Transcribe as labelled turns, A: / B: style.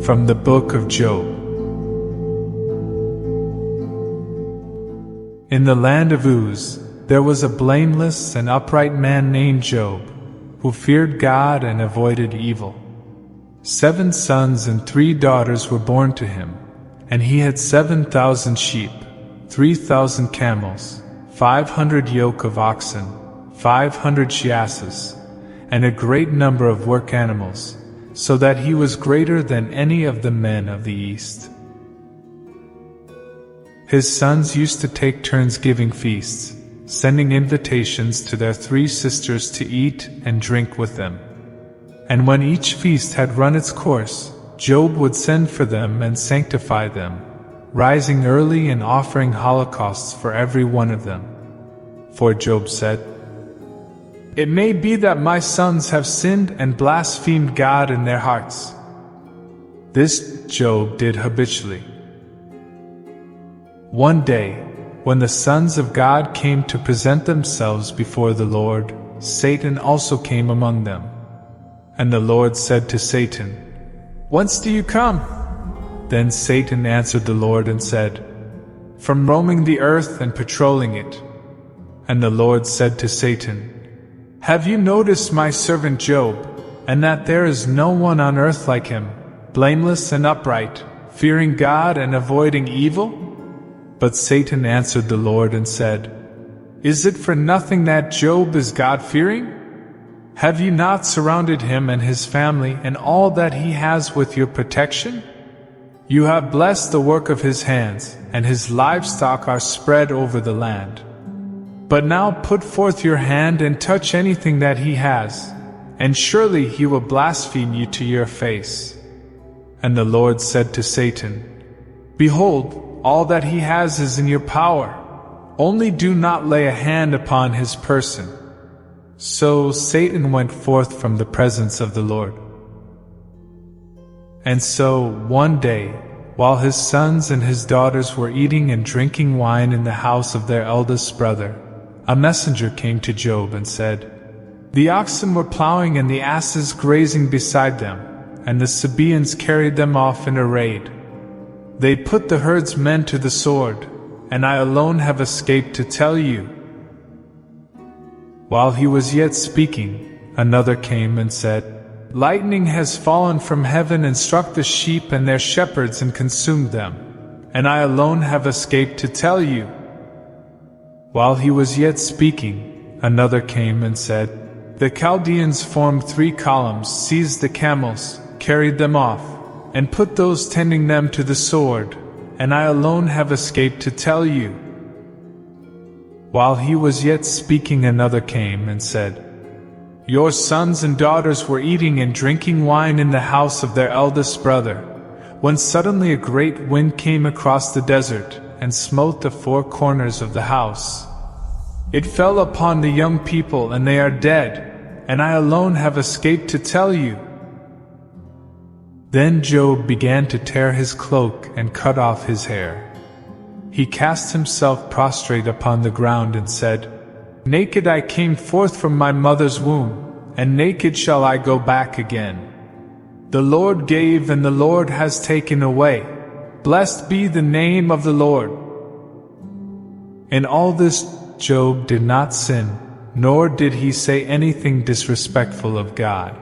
A: From the Book of Job. In the land of Uz, there was a blameless and upright man named Job, who feared God and avoided evil. 7 sons and 3 daughters were born to him, and he had 7,000 sheep, 3,000 camels, 500 yoke of oxen, 500 she-asses, and a great number of work animals, so that he was greater than any of the men of the East. His sons used to take turns giving feasts, sending invitations to their 3 sisters to eat and drink with them. And when each feast had run its course, Job would send for them and sanctify them, rising early and offering holocausts for every one of them. For Job said, "It may be that my sons have sinned and blasphemed God in their hearts." This Job did habitually. One day, when the sons of God came to present themselves before the Lord, Satan also came among them. And the Lord said to Satan, "Whence do you come?" Then Satan answered the Lord and said, "From roaming the earth and patrolling it." And the Lord said to Satan, "Have you noticed my servant Job, and that there is no one on earth like him, blameless and upright, fearing God and avoiding evil?" But Satan answered the Lord and said, "Is it for nothing that Job is God-fearing? Have you not surrounded him and his family and all that he has with your protection? You have blessed the work of his hands, and his livestock are spread over the land. But now put forth your hand and touch anything that he has, and surely he will blaspheme you to your face." And the Lord said to Satan, "Behold, all that he has is in your power. Only do not lay a hand upon his person." So Satan went forth from the presence of the Lord. And so, one day, while his sons and his daughters were eating and drinking wine in the house of their eldest brother, a messenger came to Job and said, "The oxen were plowing and the asses grazing beside them, and the Sabaeans carried them off in a raid. They put the herdsmen to the sword, and I alone have escaped to tell you." While he was yet speaking, another came and said, "Lightning has fallen from heaven and struck the sheep and their shepherds and consumed them, and I alone have escaped to tell you." While he was yet speaking, another came and said, "The Chaldeans formed 3 columns, seized the camels, carried them off, and put those tending them to the sword, and I alone have escaped to tell you." While he was yet speaking, another came and said, "Your sons and daughters were eating and drinking wine in the house of their eldest brother, when suddenly a great wind came across the desert, and smote the 4 corners of the house. It fell upon the young people, and they are dead, and I alone have escaped to tell you." Then Job began to tear his cloak and cut off his hair. He cast himself prostrate upon the ground and said, "Naked I came forth from my mother's womb, and naked shall I go back again. The Lord gave and the Lord has taken away. Blessed be the name of the Lord." In all this, Job did not sin, nor did he say anything disrespectful of God.